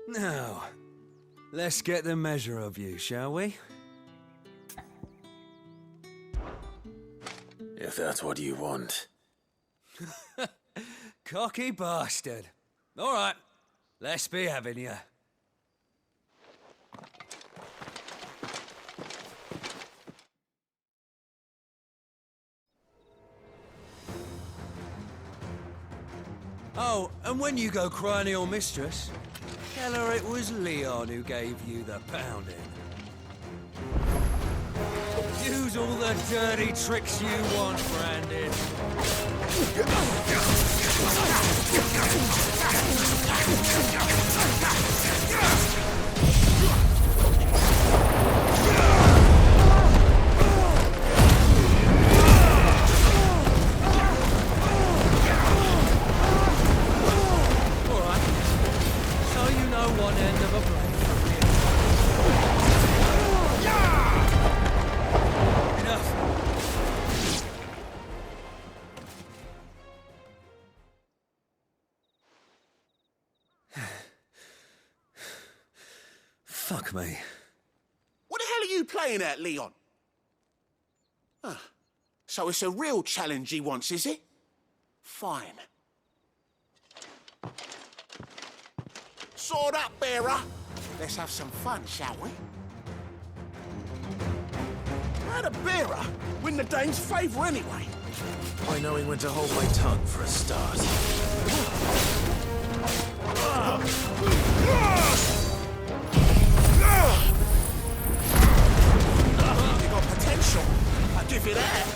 Now, let's get the measure of you, shall we? If that's what you want. Cocky bastard. All right, let's be having you. Oh, and when you go crying to your mistress, tell her it was Leon who gave you the pounding. Use all the dirty tricks you want, Brandon. All right. So you know one end of a blade from the other. Enough. Fuck me. What the hell are you playing at, Leon? Ah, so it's a real challenge he wants, is it? Fine. Sword up, bearer. Let's have some fun, shall we? How'd a bearer win the dame's favour anyway? By knowing when to hold my tongue for a start. You got potential. I give you that.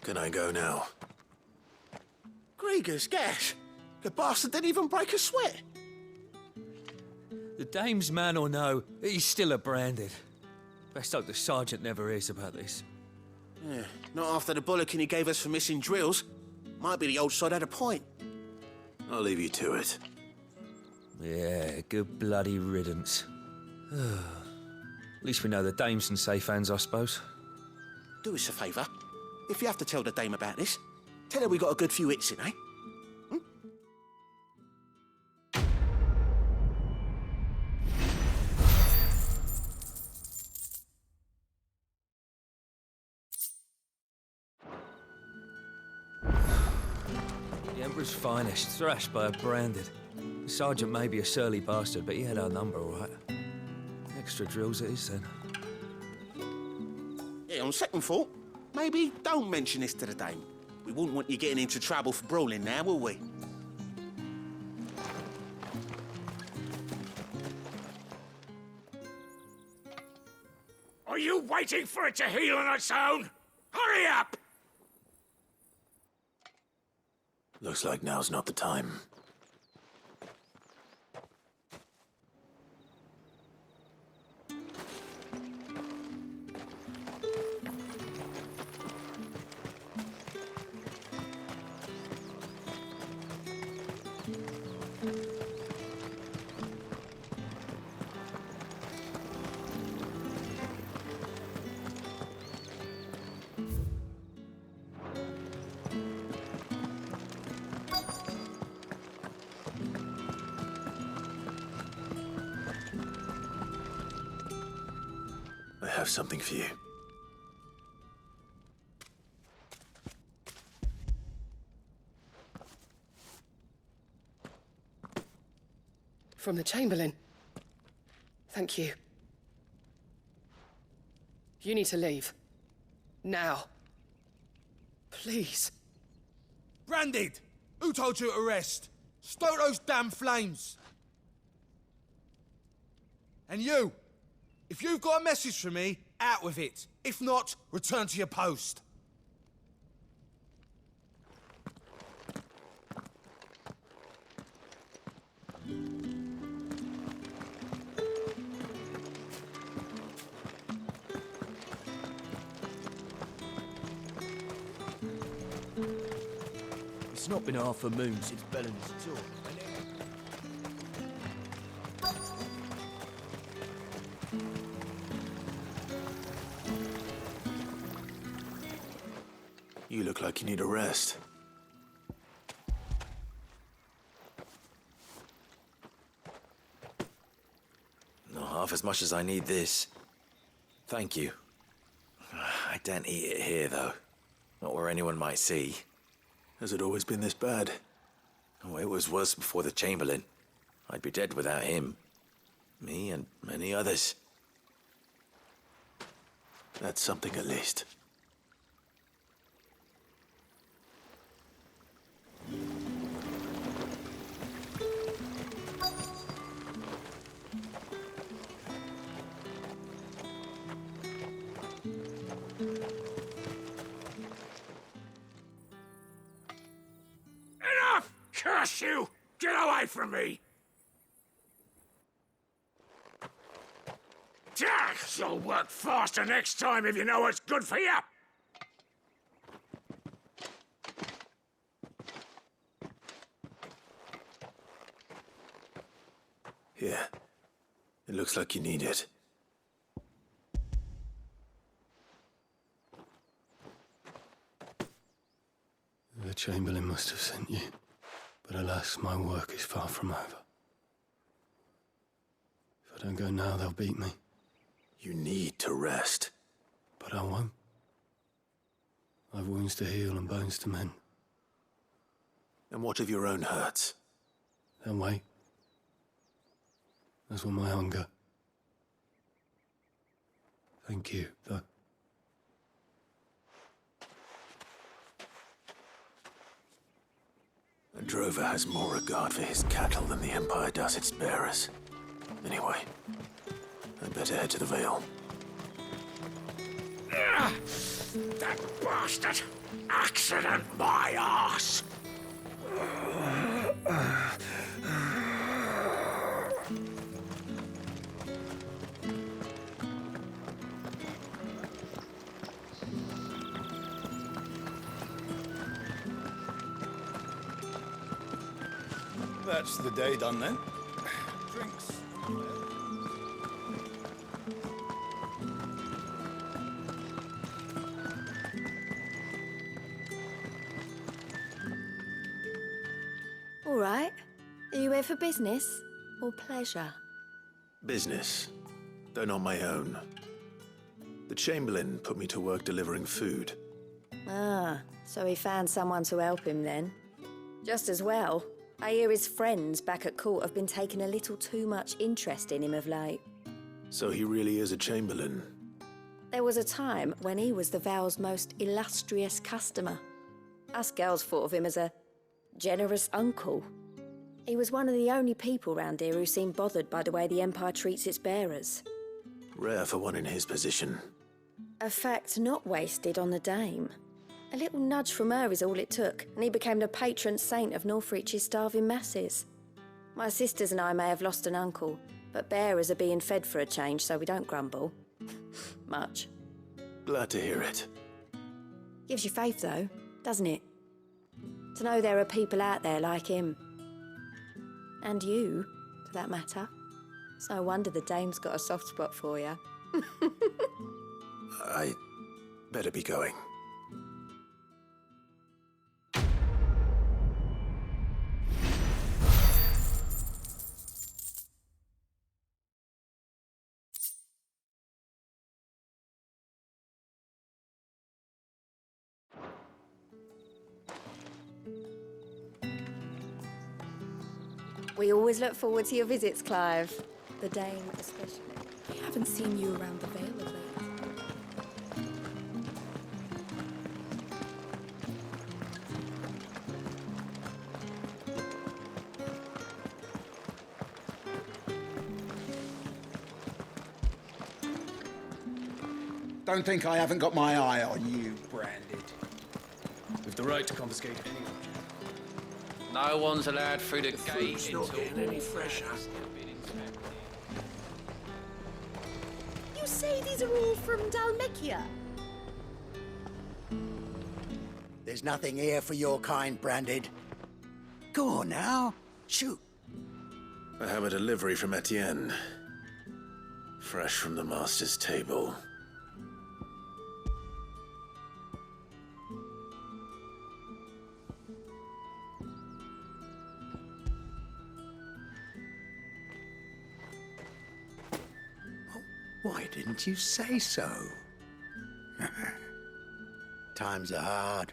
Can I go now? Grieger's gas. The bastard didn't even break a sweat. The dame's man or no, he's still a branded. Best hope the sergeant never hears about this. Yeah, not after the bollocking he gave us for missing drills. Might be the old sod had a point. I'll leave you to it. Yeah, good bloody riddance. At least we know the dame's in safe hands, I suppose. Do us a favour. If you have to tell the dame about this, tell her we got a good few hits in, eh? The Emperor's finest, thrashed by a branded. The sergeant may be a surly bastard, but he had our number, all right. Extra drills it is, then. Yeah, on second thought, maybe don't mention this to the dame. We wouldn't want you getting into trouble for brawling now, will we? Are you waiting for it to heal on its own? Hurry up! Looks like now's not the time. I have something for you. From the Chamberlain. Thank you. You need to leave. Now. Please. Branded! Who told you to rest? Stoke those damn flames! And you! If you've got a message for me, out with it. If not, return to your post. It's not been half a moon since Bellen's talk. You look like you need a rest. Not half as much as I need this. Thank you. I daren't eat it here, though. Not where anyone might see. Has it always been this bad? Oh, it was worse before the Chamberlain. I'd be dead without him. Me and many others. That's something at least. Enough! Curse you! Get away from me! You'll work faster next time if you know what's good for you! Here. It looks like you need it. The Chamberlain must have sent you, but alas, my work is far from over. If I don't go now, they'll beat me. You need to rest. But I won't. I've wounds to heal and bones to mend. And what of your own hurts? They'll wait. As will my hunger. Thank you, though. A drover has more regard for his cattle than the Empire does its bearers. Anyway, I'd better head to the Vale. That bastard! Accident my arse! That's the day done then. Drinks. All right. Are you here for business or pleasure? Business, though not my own. The Chamberlain put me to work delivering food. Ah, so he found someone to help him then. Just as well. I hear his friends back at court have been taking a little too much interest in him of late. So he really is a Chamberlain. There was a time when he was the Vale's most illustrious customer. Us girls thought of him as a generous uncle. He was one of the only people round here who seemed bothered by the way the Empire treats its bearers. Rare for one in his position. A fact not wasted on the dame. A little nudge from her is all it took, and he became the patron saint of Northreach's starving masses. My sisters and I may have lost an uncle, but bearers are being fed for a change, so we don't grumble. Much. Glad to hear it. Gives you faith, though, doesn't it? To know there are people out there like him. And you, for that matter. It's no wonder the dame's got a soft spot for you. I better be going. We always look forward to your visits, Clive. The dame especially. I haven't seen you around the Vale of late. Don't think I haven't got my eye on you, Branded. With the right to confiscate any object. No one's allowed through the gate Not getting any fresher. You say these are all from Dalmekia? There's nothing here for your kind, Branded. Go on now. Shoot. I have a delivery from Etienne. Fresh from the master's table. Why didn't you say so? Times are hard.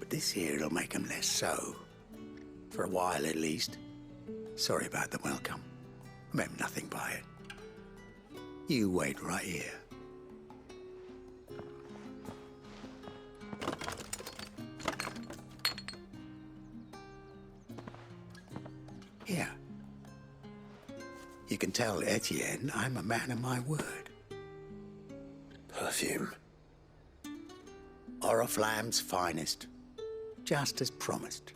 But this here'll make 'em less so. For a while, at least. Sorry about the welcome. I meant nothing by it. You wait right here. Here. You can tell Etienne I'm a man of my word. Perfume. Oriflamme's finest. Just as promised.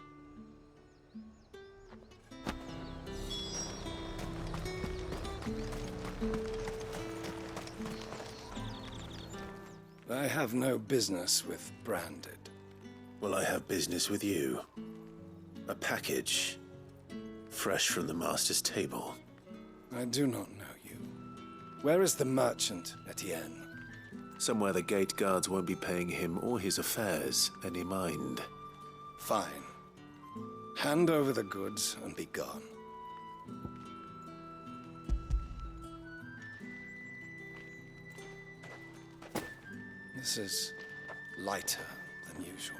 I have no business with Branded. Well, I have business with you. A package. Fresh from the master's table. I do not know you. Where is the merchant, Etienne? Somewhere the gate guards won't be paying him or his affairs any mind. Fine. Hand over the goods and be gone. This is lighter than usual.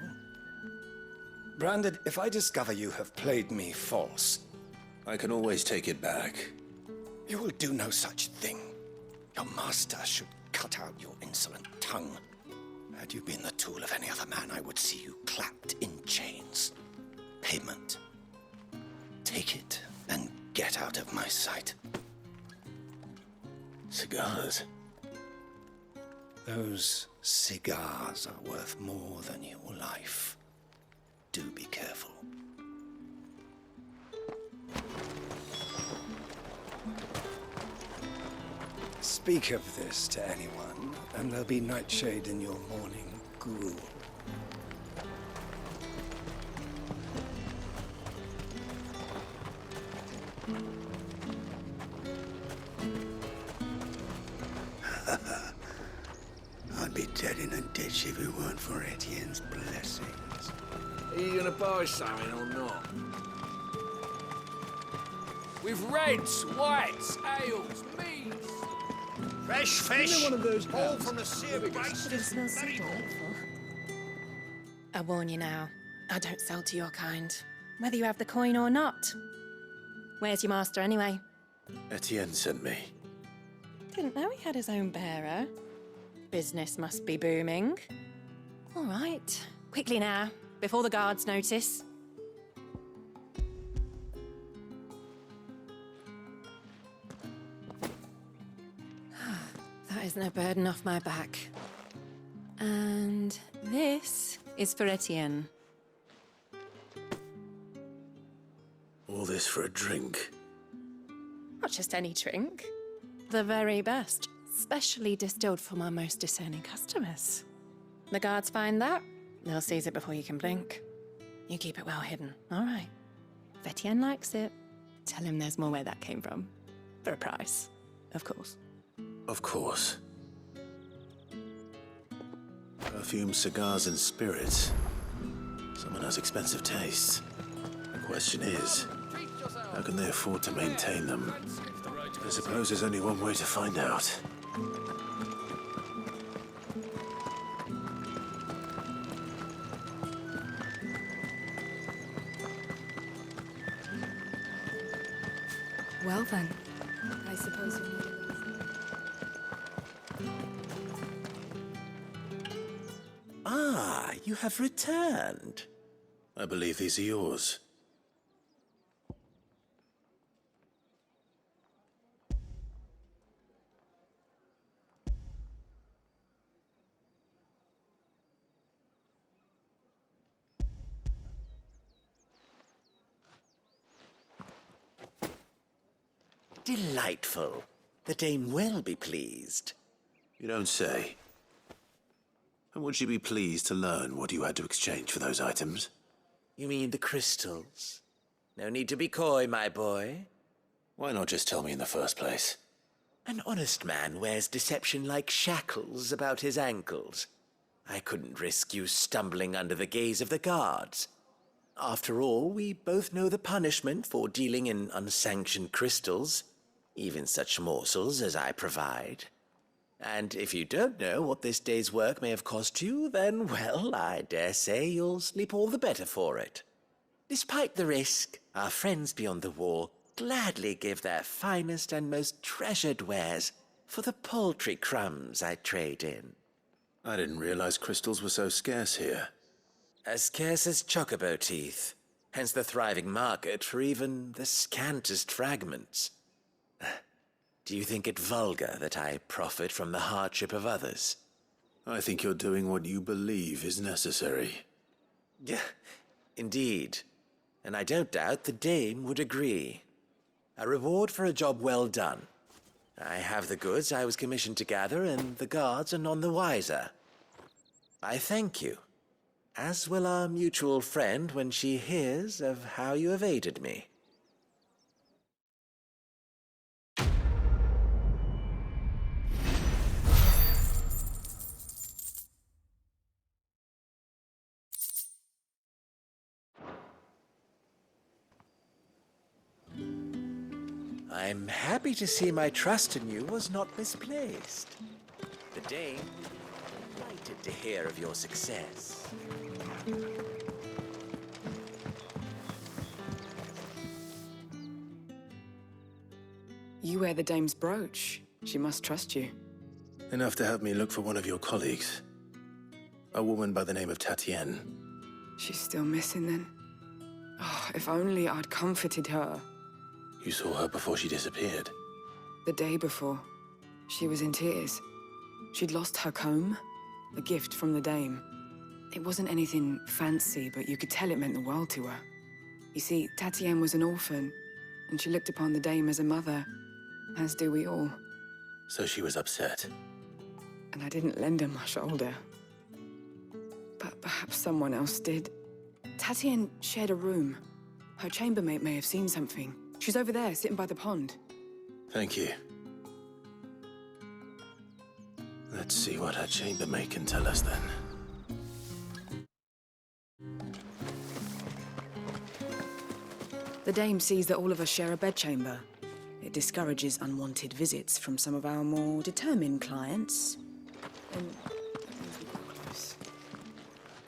Branded, if I discover you have played me false... I can always take it back. You will do no such thing. Your master should cut out your insolent tongue. Had you been the tool of any other man, I would see you clapped in chains. Payment. Take it and get out of my sight. Cigars. Those cigars are worth more than your life. Do be careful. Speak of this to anyone, and there'll be nightshade in your morning gruel. I'd be dead in a ditch if it weren't for Etienne's blessings. Are you gonna buy something or not? With reds, whites, ales, meads. Fresh fish, all from the sea of grace. It smells so delightful. I warn you now, I don't sell to your kind, whether you have the coin or not. Where's your master anyway? Etienne sent me. Didn't know he had his own bearer. Business must be booming. All right, quickly now, before the guards notice. That is no burden off my back. And this is for Etienne. All this for a drink. Not just any drink. The very best, specially distilled for my most discerning customers. The guards find that, they'll seize it before you can blink. You keep it well hidden, all right? If Etienne likes it, tell him there's more where that came from. For a price, of course. Of course. Perfume, cigars, and spirits. Someone has expensive tastes. The question is, how can they afford to maintain them? I suppose there's only one way to find out. Well then, I suppose you need a reason. Ah, you have returned. I believe these are yours. Delightful. The dame will be pleased. You don't say. And would she be pleased to learn what you had to exchange for those items? You mean the crystals? No need to be coy, my boy. Why not just tell me in the first place? An honest man wears deception like shackles about his ankles. I couldn't risk you stumbling under the gaze of the guards. After all, we both know the punishment for dealing in unsanctioned crystals, even such morsels as I provide. And if you don't know what this day's work may have cost you, then, well, I dare say you'll sleep all the better for it. Despite the risk, our friends beyond the wall gladly give their finest and most treasured wares for the paltry crumbs I trade in. I didn't realize crystals were so scarce here. As scarce as chocobo teeth, hence the thriving market for even the scantest fragments. Do you think it vulgar that I profit from the hardship of others? I think you're doing what you believe is necessary. Yeah, indeed. And I don't doubt the dame would agree. A reward for a job well done. I have the goods I was commissioned to gather, and the guards are none the wiser. I thank you, as will our mutual friend when she hears of how you have aided me. I'm happy to see my trust in you was not misplaced. The dame is delighted to hear of your success. You wear the dame's brooch. She must trust you. Enough to have me look for one of your colleagues. A woman by the name of Tatienne. She's still missing then. Oh, if only I'd comforted her. You saw her before she disappeared? The day before. She was in tears. She'd lost her comb, a gift from the dame. It wasn't anything fancy, but you could tell it meant the world to her. You see, Tatienne was an orphan, and she looked upon the dame as a mother, as do we all. So she was upset. And I didn't lend her my shoulder. But perhaps someone else did. Tatienne shared a room. Her chambermaid may have seen something. She's over there, sitting by the pond. Thank you. Let's see what her chambermaid can tell us then. The dame sees that all of us share a bedchamber. It discourages unwanted visits from some of our more determined clients. And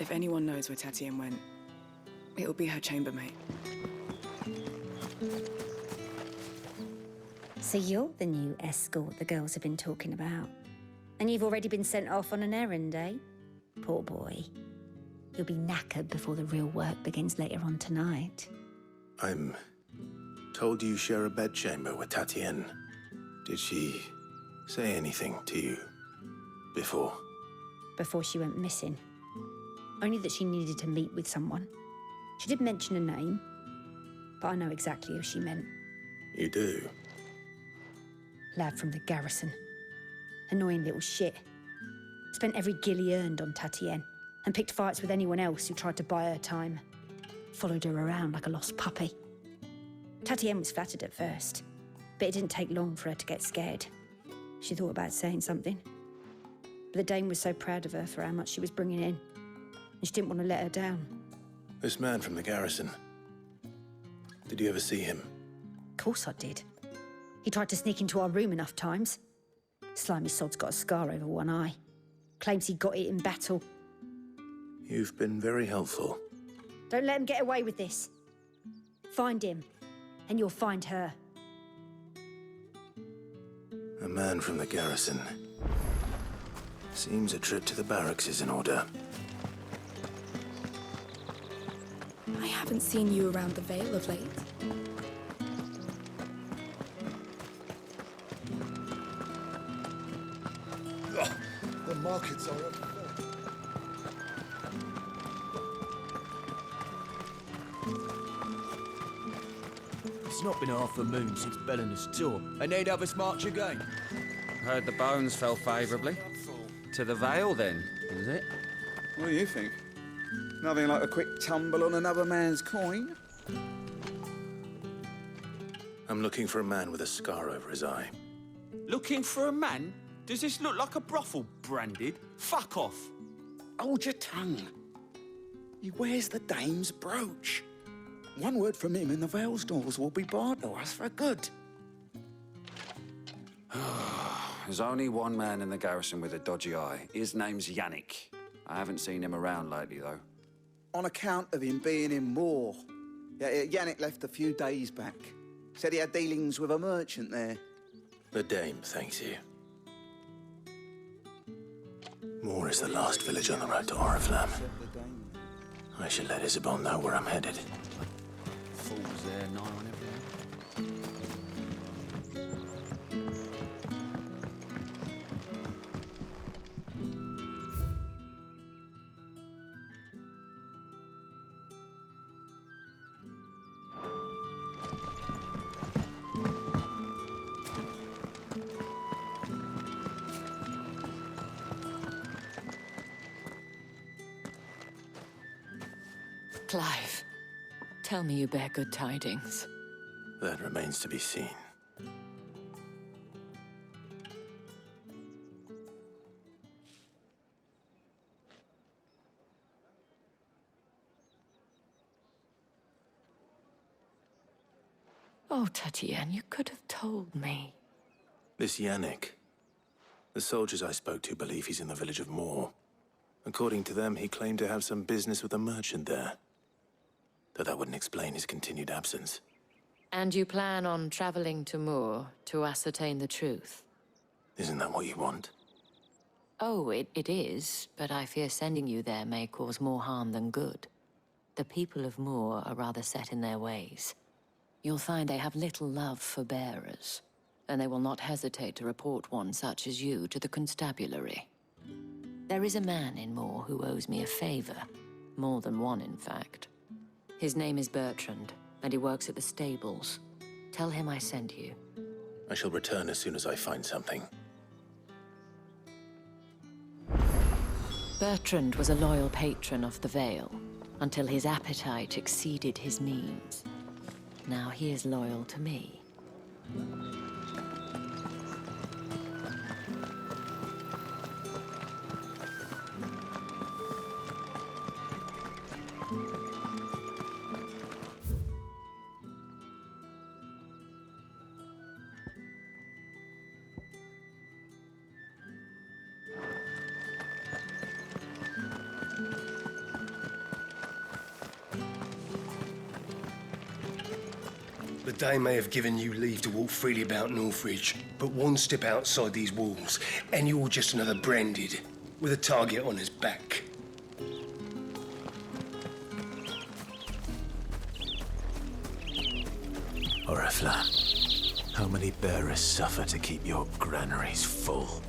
if anyone knows where Tatienne went, it'll be her chambermaid. So you're the new escort the girls have been talking about. And you've already been sent off on an errand, eh? Poor boy. You'll be knackered before the real work begins later on tonight. I'm told you share a bedchamber with Tatienne. Did she say anything to you before? Before she went missing. Only that she needed to meet with someone. She did mention a name, but I know exactly who she meant. You do? Lad from the garrison. Annoying little shit. Spent every guil he earned on Tatienne, and picked fights with anyone else who tried to buy her time. Followed her around like a lost puppy. Tatienne was flattered at first, but it didn't take long for her to get scared. She thought about saying something. But the dame was so proud of her for how much she was bringing in, and she didn't want to let her down. This man from the garrison. Did you ever see him? Of course I did. He tried to sneak into our room enough times. Slimy sod's got a scar over one eye. Claims he got it in battle. You've been very helpful. Don't let him get away with this. Find him, and you'll find her. A man from the garrison. Seems a trip to the barracks is in order. I haven't seen you around the Vale of late. The markets are overfull. It's not been half a moon since Bellinger's tour, and they'd have us march again. Heard the bones fell favourably. To the Vale, then, is it? What do you think? Nothing like a quick tumble on another man's coin. I'm looking for a man with a scar over his eye. Looking for a man? Does this look like a brothel, Branded? Fuck off. Hold your tongue. He wears the dame's brooch. One word from him and the Vale's doors will be barred to us for good. There's only one man in the garrison with a dodgy eye. His name's Yannick. I haven't seen him around lately, though. On account of him being in Moor. Yeah, Yannick left a few days back. Said he had dealings with a merchant there. The dame thanks you. Moor is the last village on the road to Oriflamme. I should let Isabel know where I'm headed. Fools there, nigh on everything. Clive, tell me you bear good tidings. That remains to be seen. Oh, Tatiana, you could have told me. This Yannick. The soldiers I spoke to believe he's in the village of Moor. According to them, he claimed to have some business with a merchant there. Though that wouldn't explain his continued absence. And you plan on traveling to Moor to ascertain the truth? Isn't that what you want? Oh, it is, but I fear sending you there may cause more harm than good. The people of Moor are rather set in their ways. You'll find they have little love for bearers, and they will not hesitate to report one such as you to the constabulary. There is a man in Moor who owes me a favor. More than one, in fact. His name is Bertrand, and he works at the stables. Tell him I sent you. I shall return as soon as I find something. Bertrand was a loyal patron of the Vale, until his appetite exceeded his means. Now he is loyal to me. The Dame may have given you leave to walk freely about Northridge, but one step outside these walls, and you're just another Branded, with a target on his back. Oriflamme, how many bearers suffer to keep your granaries full?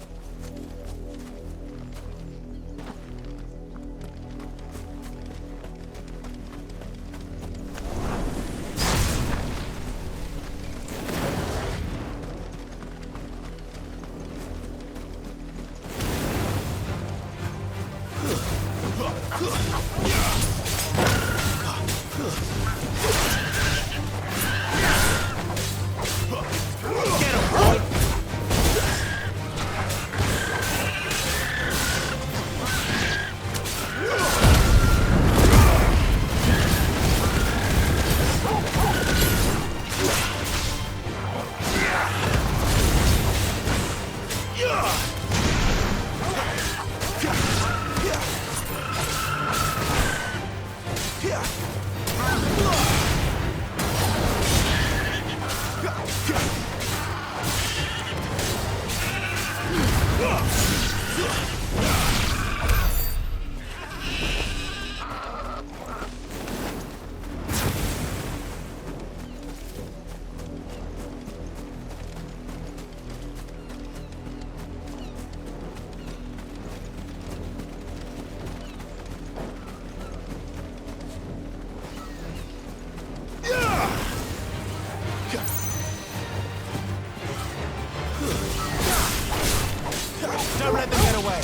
Don't let them get away.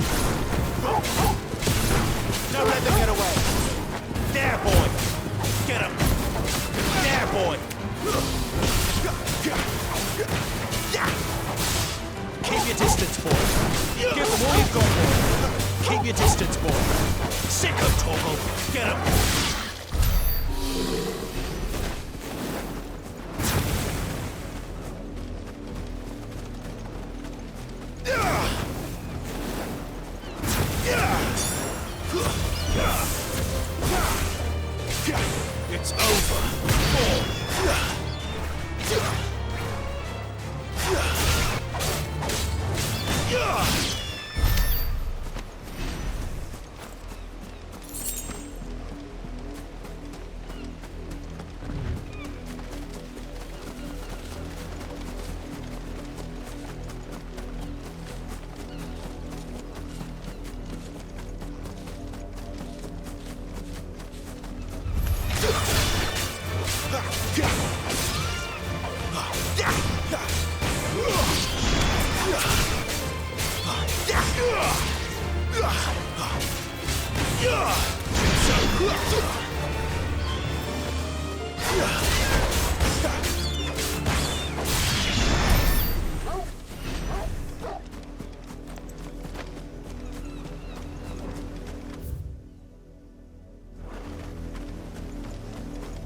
Don't let them get away. There, boy. Get him. There, boy. Keep your distance, boy. Give them all you've got, boy. Keep your distance, boy. Sick of Torgal. Get him. It's over.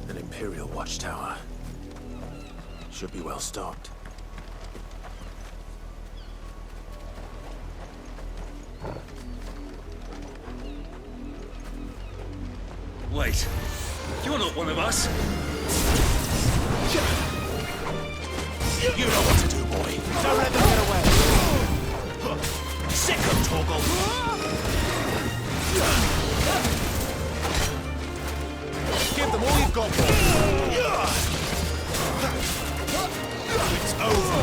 An Imperial watchtower. Should be well stocked. Wait. You're not one of us. You know what to do, boy. Don't let them get away. Sick of Torgal. Give them all you've got, boy. It's over.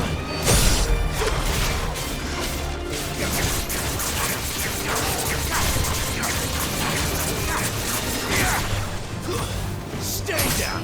Stay down.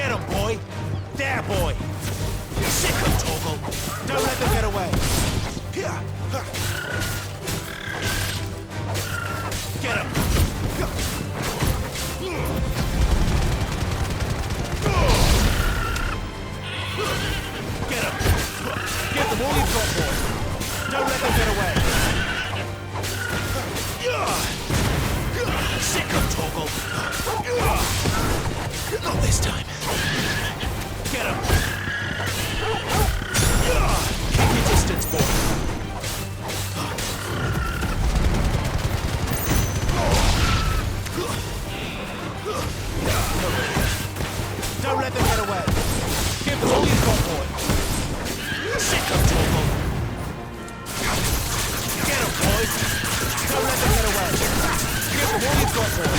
Get him, boy! There, boy! Sick him, Torgal! Don't let them get away! Here! Get him! Get him! Give them all you've got, boy! Don't let them get away! Sick him, Torgal! Not this time. Get him! Keep your distance, boy! Don't let them get away! Give them all you've got, boy! Sick him, Torgal! Get him, boys! Don't let them get away! Give them all you've got, boy!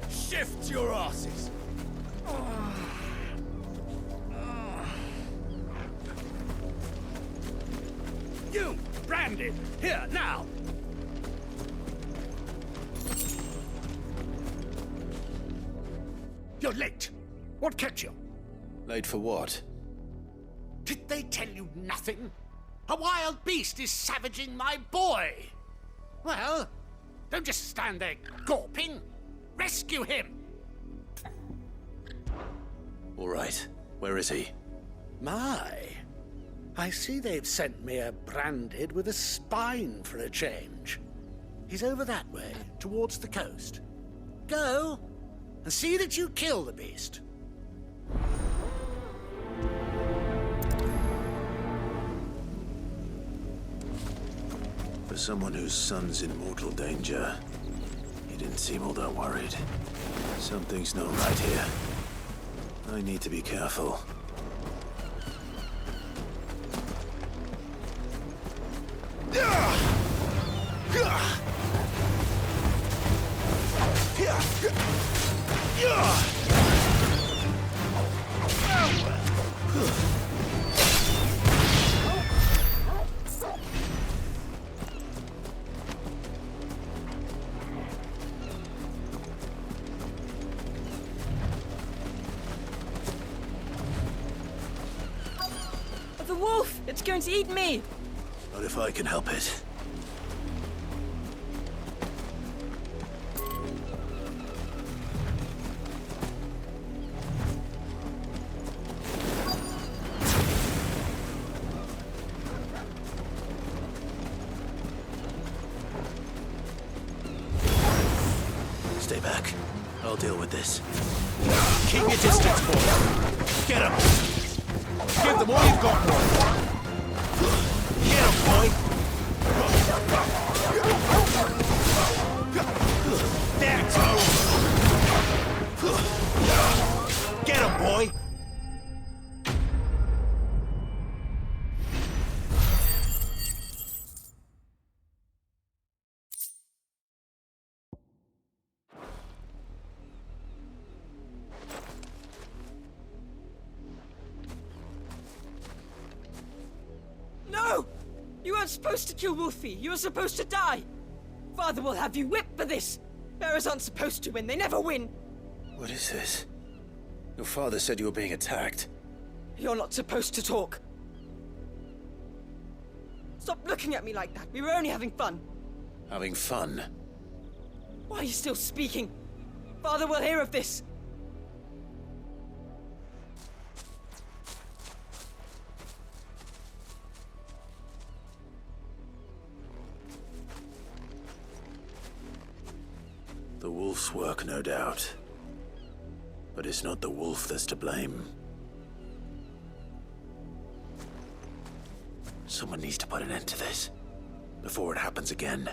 Shift your asses! You, branded! Here, now! You're late. What kept you? Late for what? Did they tell you nothing? A wild beast is savaging my boy! Well, don't just stand there gawping. Rescue him! All right. Where is he? My, I see they've sent me a branded with a spine for a change. He's over that way, towards the coast. Go, and see that you kill the beast. For someone whose son's in mortal danger, he didn't seem all that worried. Something's not right here. I need to be careful. The wolf! It's going to eat me! Not if I can help it. Stay back. I'll deal with this. Keep your distance, boy. Get him! Give them all you've got, boy! Get him, boy! There, Toe! Get him, boy! No! You weren't supposed to kill Wolfie. You were supposed to die. Father will have you whipped for this. Bearers aren't supposed to win. They never win. What is this? Your father said you were being attacked. You're not supposed to talk. Stop looking at me like that. We were only having fun. Having fun? Why are you still speaking? Father will hear of this! The wolf's work, no doubt. But it's not the wolf that's to blame. Someone needs to put an end to this, before it happens again.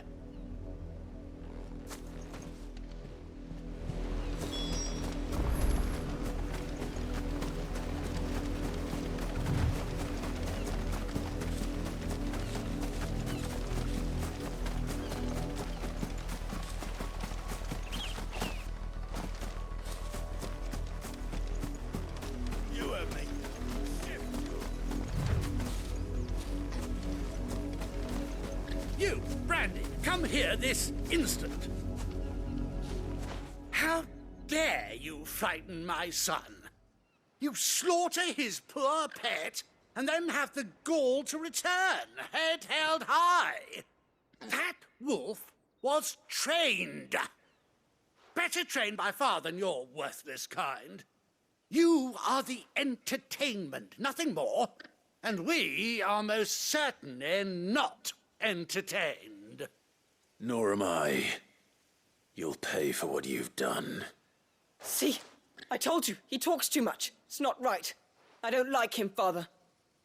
You, Brandy, come here this instant. How dare you frighten my son? You slaughter his poor pet and then have the gall to return, head held high. That wolf was trained. Better trained by far than your worthless kind. You are the entertainment, nothing more. And we are most certainly not entertained. Nor am I. You'll pay for what you've done. See? I told you, he talks too much. It's not right. I don't like him, Father.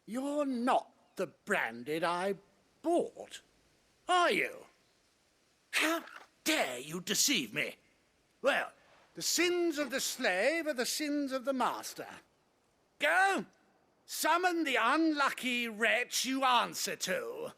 You're not the Branded I bought, are you? How dare you deceive me? Well, the sins of the slave are the sins of the master. Go! Summon the unlucky wretch you answer to.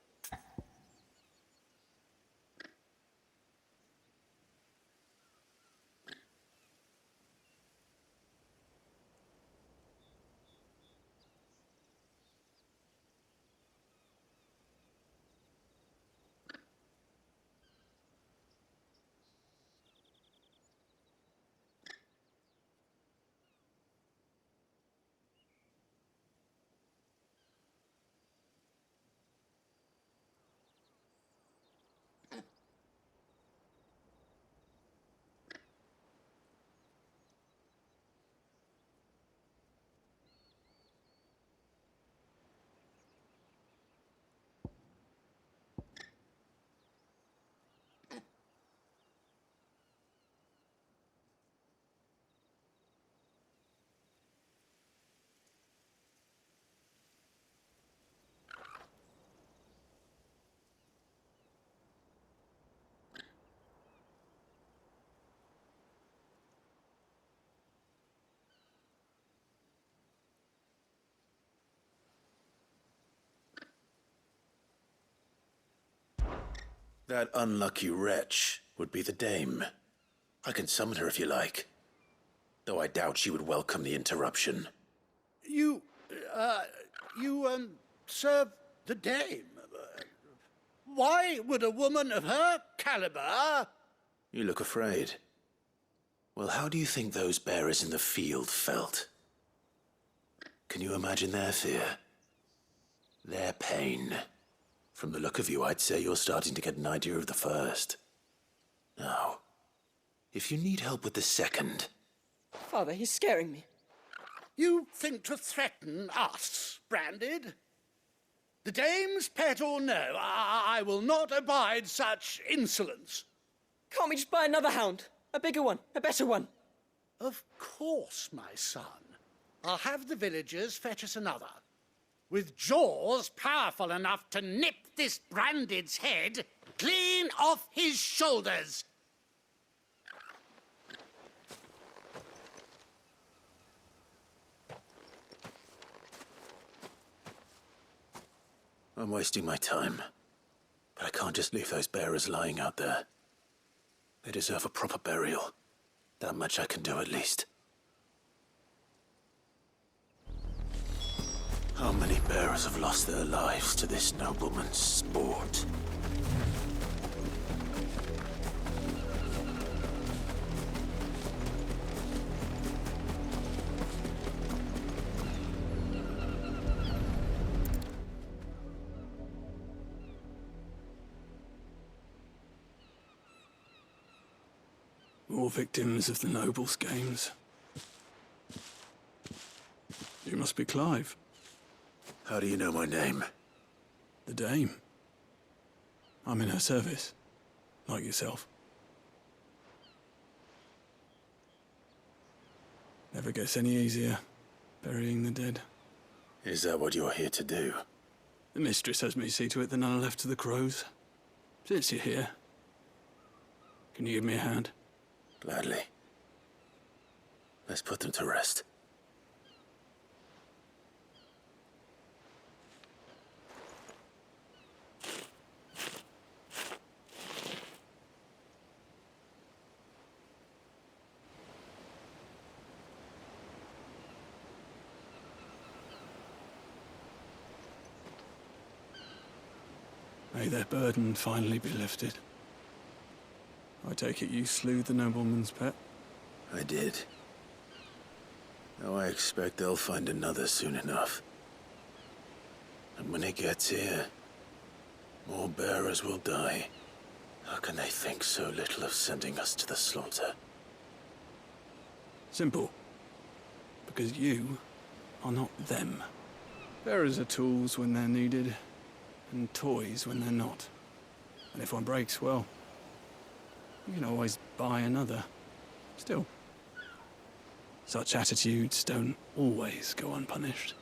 That unlucky wretch would be the dame. I can summon her if you like. Though I doubt she would welcome the interruption. You serve the dame. Why would a woman of her caliber... You look afraid. Well, how do you think those bearers in the field felt? Can you imagine their fear? Their pain? From the look of you, I'd say you're starting to get an idea of the first. Now, if you need help with the second... Father, he's scaring me. You think to threaten us, Branded? The dame's pet or no, I will not abide such insolence. Can't we just buy another hound? A bigger one, a better one. Of course, my son. I'll have the villagers fetch us another. With jaws powerful enough to nip this Branded's head clean off his shoulders. I'm wasting my time. But I can't just leave those bearers lying out there. They deserve a proper burial. That much I can do at least. How many bearers have lost their lives to this nobleman's sport? All victims of the nobles' games. You must be Clive. How do you know my name? The Dame. I'm in her service, like yourself. Never gets any easier, burying the dead. Is that what you're here to do? The mistress has me see to it that none are left to the crows. Since you're here, can you give me a hand? Gladly. Let's put them to rest. May their burden finally be lifted. I take it you slew the nobleman's pet? I did. Now I expect they'll find another soon enough. And when it gets here, more bearers will die. How can they think so little of sending us to the slaughter? Simple. Because you are not them. Bearers are tools when they're needed, and toys when they're not. And if one breaks, well, you can always buy another. Still, such attitudes don't always go unpunished.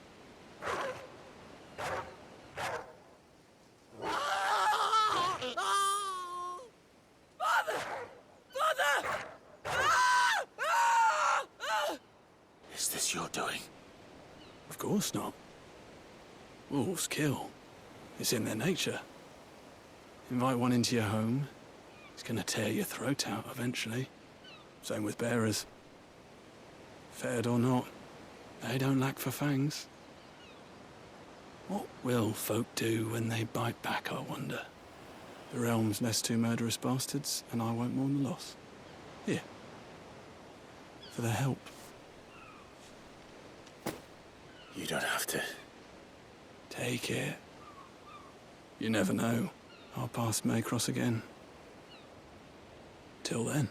Is this your doing? Of course not. Wolves kill. It's in their nature. Invite one into your home, it's gonna tear your throat out eventually. Same with bearers. Fed or not, they don't lack for fangs. What will folk do when they bite back, I wonder? The realm's nest two murderous bastards, and I won't mourn the loss. Here. For their help. You don't have to. Take it. You never know. Our paths may cross again. Till then.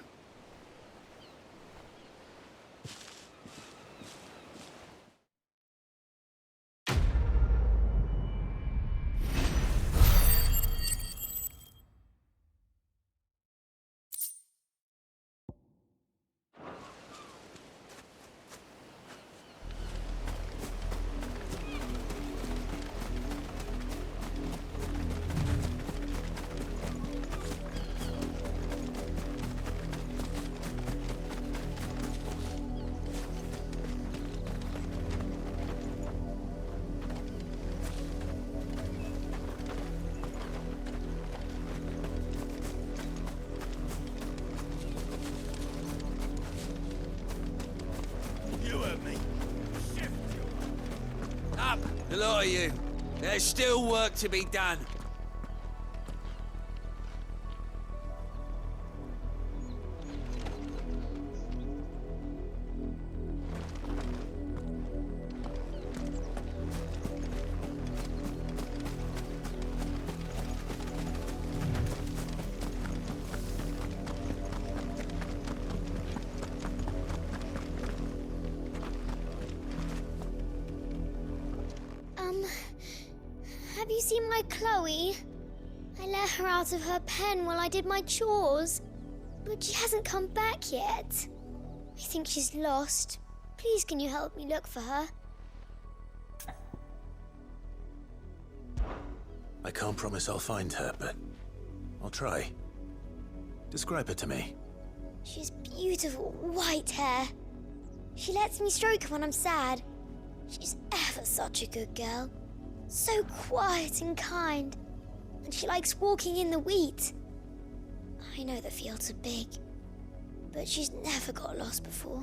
Up, the lot of you. There's still work to be done. Have you seen my Chloe? I let her out of her pen while I did my chores, but she hasn't come back yet. I think she's lost. Please, can you help me look for her? I can't promise I'll find her, but I'll try. Describe her to me. She's beautiful white hair. She lets me stroke her when I'm sad. She's ever such a good girl. So quiet and kind. And she likes walking in the wheat. I know the fields are big, but she's never got lost before.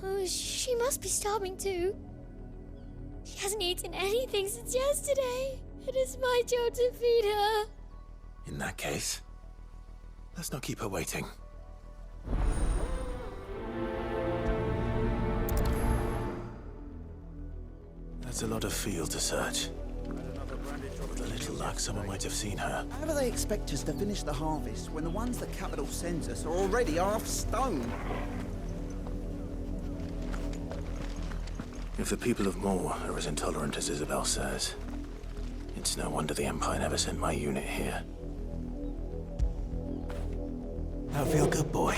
Oh, she must be starving too. She hasn't eaten anything since yesterday. It is my job to feed her. In that case, let's not keep her waiting. That's a lot of field to search. Another branded With a little luck, someone might have seen her. How do they expect us to finish the harvest when the ones the capital sends us are already half stone? If the people of Moor are as intolerant as Isabel says, it's no wonder the Empire never sent my unit here. I feel good, boy.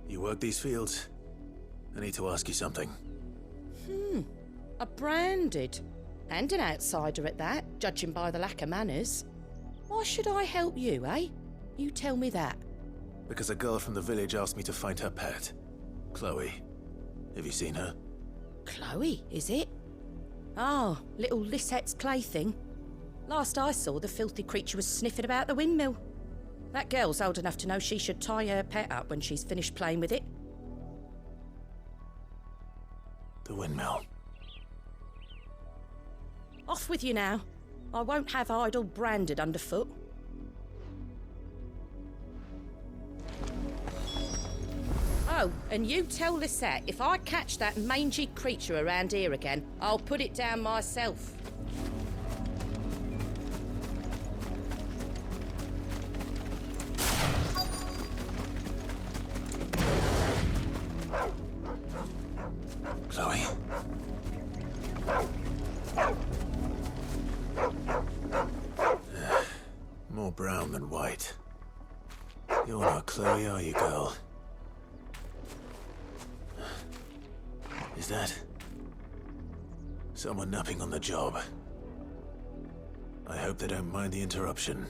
You work these fields? I need to ask you something. A branded. And an outsider at that, judging by the lack of manners. Why should I help you, eh? You tell me that. Because a girl from the village asked me to find her pet, Chloe. Have you seen her? Chloe, is it? Oh, little Lissette's plaything. Last I saw, the filthy creature was sniffing about the windmill. That girl's old enough to know she should tie her pet up when she's finished playing with it. The windmill. Off with you now. I won't have idle branded underfoot. Oh, and you tell Lisette, if I catch that mangy creature around here again, I'll put it down myself. Chloe? More brown than white. You're not Chloe, are you, girl? Is that someone napping on the job? I hope they don't mind the interruption.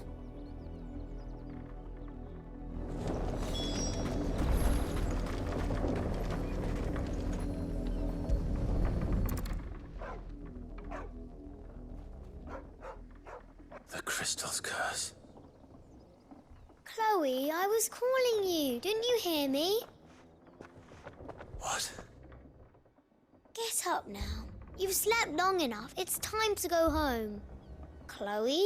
The crystal's curse. Chloe, I was calling you. Didn't you hear me? What? Get up now. You've slept long enough. It's time to go home. Chloe?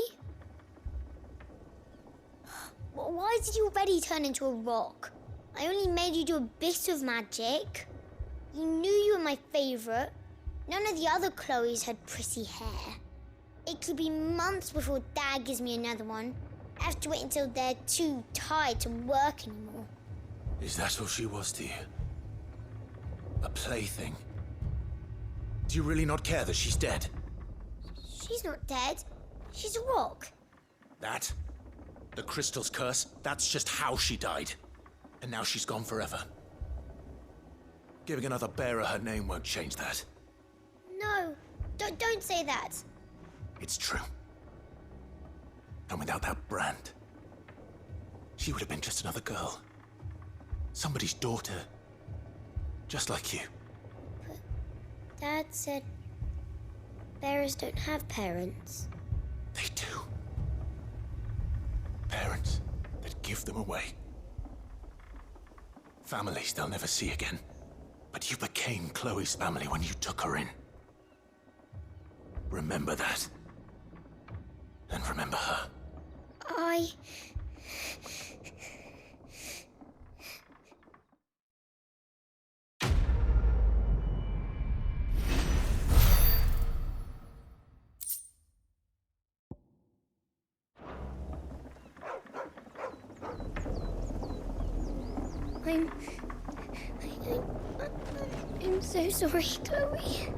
Why did you already turn into a rock? I only made you do a bit of magic. You knew you were my favourite. None of the other Chloes had pretty hair. It could be months before Dad gives me another one. I have to wait until they're too tired to work anymore. Is that all she was to you? A plaything? Do you really not care that she's dead? She's not dead. She's a rock. That? The crystal's curse? That's just how she died. And now she's gone forever. Giving another bearer her name won't change that. No, don't say that. It's true. And without that brand, she would have been just another girl. Somebody's daughter. Just like you. But Dad said bearers don't have parents. They do. Parents that give them away. Families they'll never see again. But you became Chloe's family when you took her in. Remember that. And remember her. I'm so sorry, Chloe.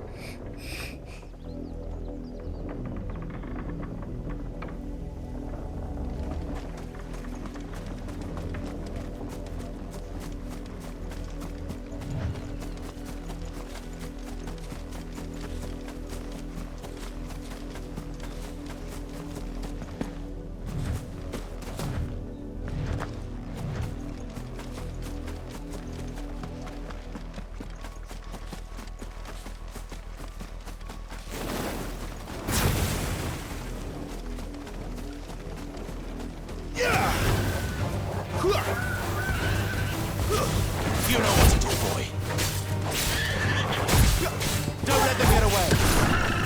You know what to do, boy. Don't let them get away.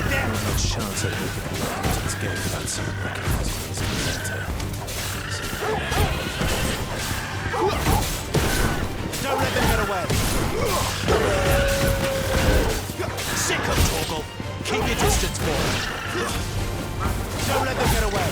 There was no chance that we could walk into this game without someone recognizing me as a presenter. Don't let them get away. Sick of Torgal. Keep your distance, boy. Don't let them get away.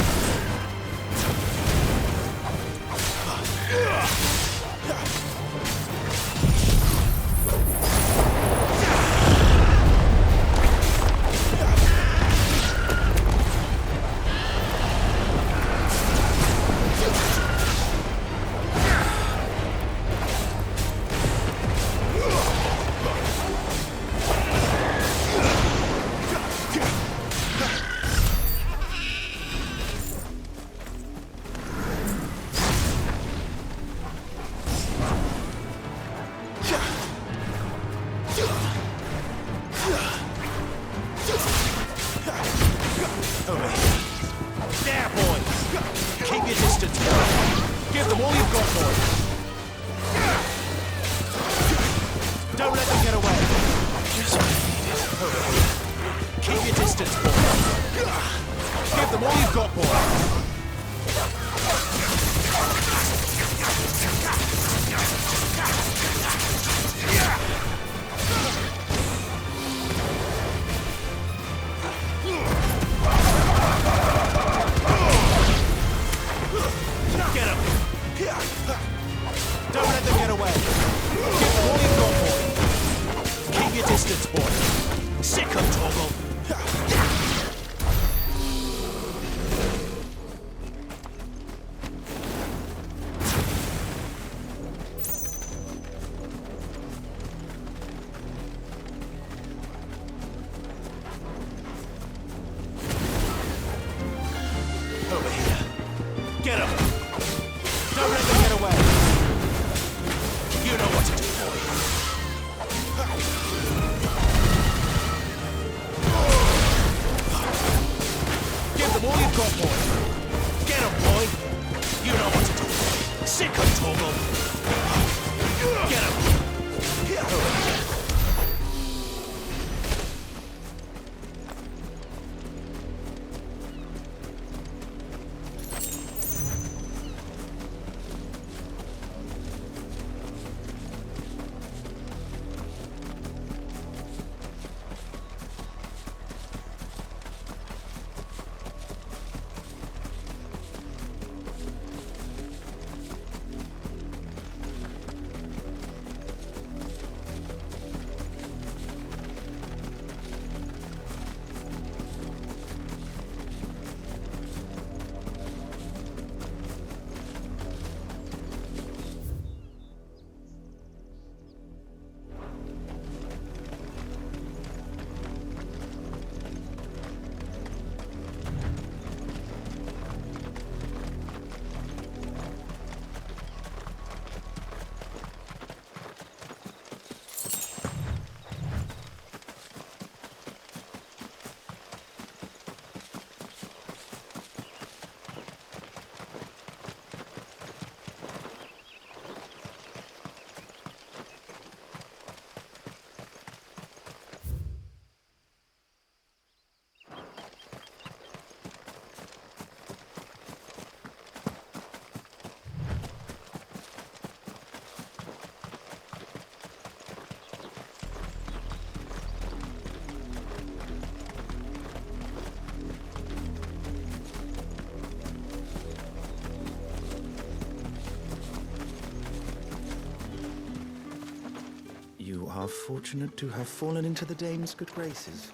You are fortunate to have fallen into the dame's good graces.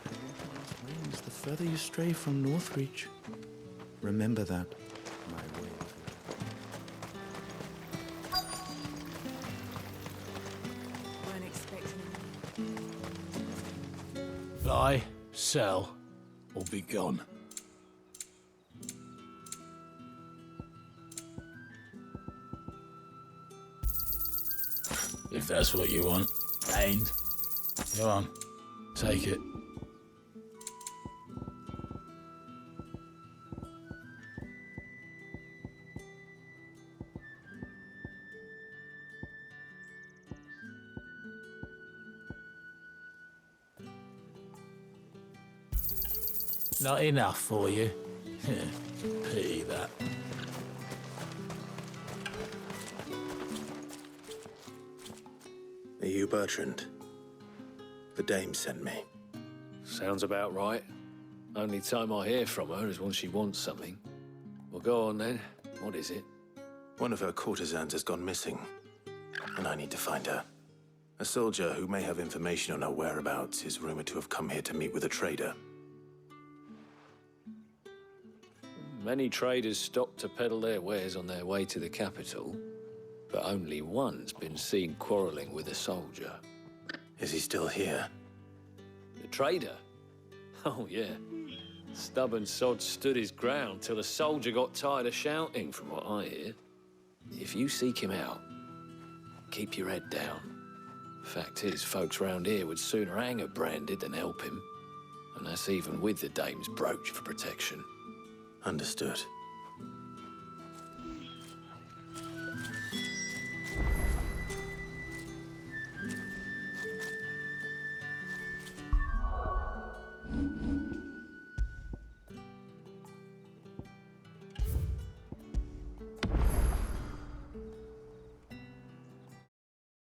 But her influence wanes the further you stray from Northreach. Remember that, my way. Weren't expecting Buy, sell, or be gone. If that's what you want, ain't. Go on, take it. Not enough for you? Pity that. Are you Bertrand? The dame sent me. Sounds about right. Only time I hear from her is when she wants something. Well, go on then. What is it? One of her courtesans has gone missing, and I need to find her. A soldier who may have information on her whereabouts is rumored to have come here to meet with a trader. Many traders stop to peddle their wares on their way to the capital, but only one's been seen quarreling with a soldier. Is he still here? The trader? Oh, yeah. Stubborn sod stood his ground till the soldier got tired of shouting, from what I hear. If you seek him out, keep your head down. Fact is, folks round here would sooner hang a branded than help him. And that's even with the dame's brooch for protection. Understood.